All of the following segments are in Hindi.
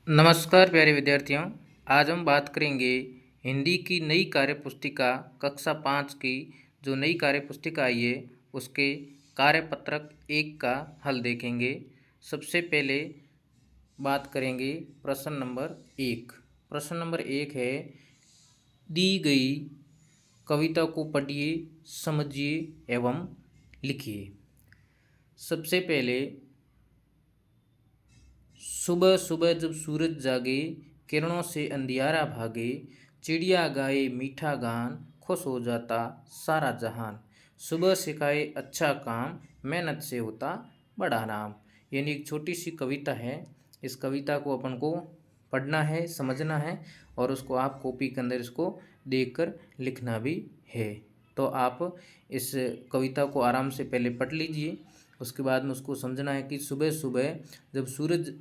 नमस्कार प्यारे विद्यार्थियों। आज हम बात करेंगे हिंदी की नई कार्य पुस्तिका कक्षा 5 की जो नई कार्य पुस्तिका आई है उसके कार्यपत्रक 1 का हल देखेंगे। सबसे पहले बात करेंगे प्रश्न नंबर 1। प्रश्न नंबर 1 है, दी गई कविता को पढ़िए, समझिए एवं लिखिए। सबसे पहले, सुबह सुबह जब सूरज जागे, किरणों से अंधियारा भागे, चिड़िया गाए मीठा गान, खुश हो जाता सारा जहान। सुबह सिखाए अच्छा काम, मेहनत से होता बड़ा नाम। यानी एक छोटी सी कविता है। इस कविता को अपन को पढ़ना है, समझना है और उसको आप कॉपी के अंदर इसको देखकर लिखना भी है। तो आप इस कविता को आराम से पहले पढ़ लीजिए। उसके बाद में उसको समझना है कि सुबह सुबह जब सूरज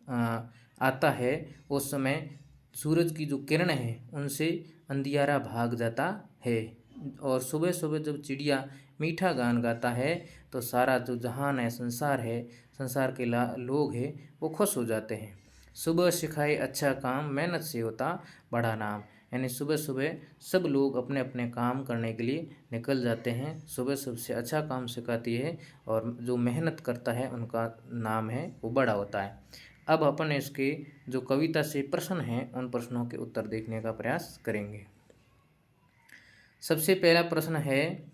आता है उस समय सूरज की जो किरण है उनसे अंधियारा भाग जाता है, और सुबह सुबह जब चिड़िया मीठा गान गाता है तो सारा जो जहान है, संसार के लोग हैं वो खुश हो जाते हैं। सुबह सिखाए अच्छा काम, मेहनत से होता बड़ा नाम। यानी सुबह सुबह सब लोग अपने अपने काम करने के लिए निकल जाते हैं। सुबह सबसे अच्छा काम सिखाती है और जो मेहनत करता है उनका नाम है वो बड़ा होता है। अब अपन इसके जो कविता से प्रश्न हैं उन प्रश्नों के उत्तर देखने का प्रयास करेंगे। सबसे पहला प्रश्न है,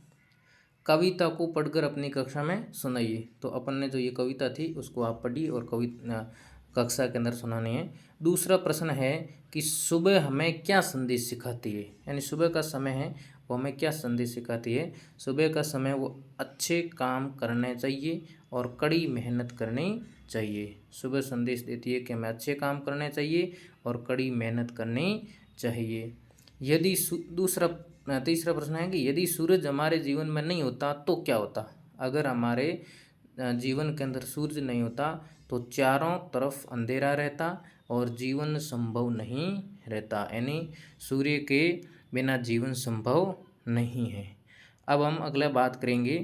कविता को पढ़कर अपनी कक्षा में सुनाइए। तो अपन ने जो ये कविता थी उसको आप पढ़िए और कक्षा के अंदर सुनानी है। दूसरा प्रश्न है कि सुबह हमें क्या संदेश सिखाती है। यानी सुबह का समय है वो हमें क्या संदेश सिखाती है। सुबह का समय वो अच्छे काम करने चाहिए और कड़ी मेहनत करनी चाहिए। सुबह संदेश देती है कि हमें अच्छे काम करने चाहिए और कड़ी मेहनत करनी चाहिए। यदि तीसरा प्रश्न है कि यदि सूरज हमारे जीवन में नहीं होता तो क्या होता। अगर हमारे जीवन के अंदर सूरज नहीं होता तो चारों तरफ अंधेरा रहता और जीवन संभव नहीं रहता। यानी सूर्य के बिना जीवन संभव नहीं है। अब हम अगला बात करेंगे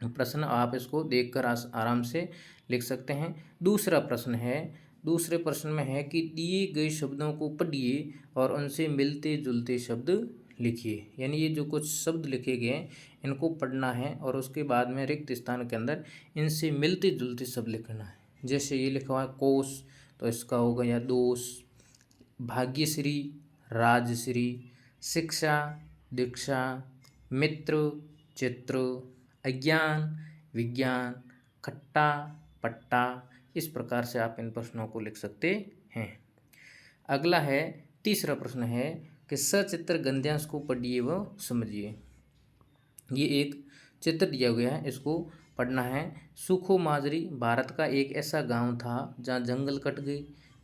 प्रश्न, आप इसको देखकर आराम से लिख सकते हैं। दूसरे प्रश्न में है कि दिए गए शब्दों को पढ़िए और उनसे मिलते जुलते शब्द लिखिए। यानी ये जो कुछ शब्द लिखे गए हैं इनको पढ़ना है और उसके बाद में रिक्त स्थान के अंदर इनसे मिलते जुलते शब्द लिखना है। जैसे ये लिखा हुआ है कोष, तो इसका हो गया दोष। भाग्यश्री, राजश्री, शिक्षा, दीक्षा, मित्र, चित्र, अज्ञान, विज्ञान, खट्टा, पट्टा। इस प्रकार से आप इन प्रश्नों को लिख सकते हैं। अगला है, तीसरा प्रश्न है कि सचित्र गद्यांश को पढ़िए व समझिए। ये एक चित्र दिया गया है, इसको पढ़ना है। सूखो माजरी भारत का एक ऐसा गांव था जहां जंगल कट गए,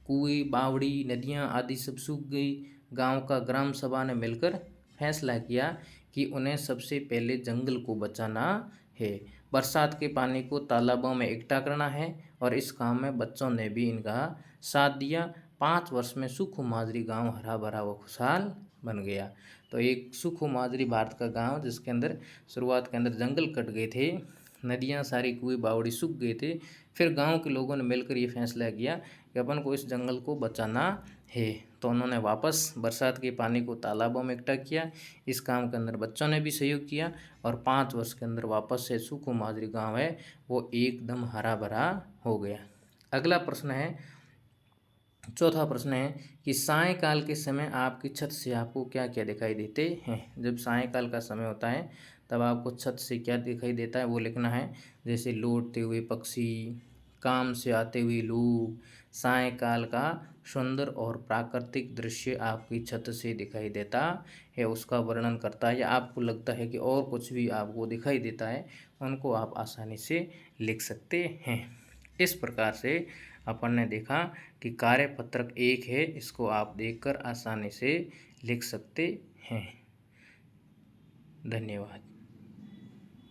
कुएं, बावड़ी, नदियां आदि सब सूख गई। गांव का ग्राम सभा ने मिलकर फैसला किया कि उन्हें सबसे पहले जंगल को बचाना है। बरसात के पानी को तालाबों में इकट्ठा करना है और इस काम में बच्चों ने भी इनका साथ दिया। 5 वर्ष में सुखो माजरी गांव हरा भरा व खुशहाल बन गया। तो एक सुखो माजरी भारत का गांव जिसके अंदर शुरुआत के अंदर जंगल कट गए थे, नदियां सारी कुएं बावड़ी सूख गए थे। फिर गांव के लोगों ने मिलकर ये फैसला किया कि अपन को इस जंगल को बचाना है। तो उन्होंने वापस बरसात के पानी को तालाबों में इकट्ठा किया। इस काम के अंदर बच्चों ने भी सहयोग किया और 5 वर्ष के अंदर वापस से सुखो माजरी गाँव है वो एकदम हरा भरा हो गया। अगला प्रश्न है, चौथा प्रश्न है कि सायंकाल के समय आपकी छत से आपको क्या क्या दिखाई देते हैं। जब सायंकाल का समय होता है तब आपको छत से क्या दिखाई देता है वो लिखना है। जैसे लौटते हुए पक्षी, काम से आते हुए लोग, सायंकाल का सुंदर और प्राकृतिक दृश्य आपकी छत से दिखाई देता है, उसका वर्णन करता है। या आपको लगता है कि और कुछ भी आपको दिखाई देता है, उनको आप आसानी से लिख सकते हैं। इस प्रकार से अपन ने देखा कि कार्यपत्रक 1 है, इसको आप देखकर आसानी से लिख सकते हैं। धन्यवाद।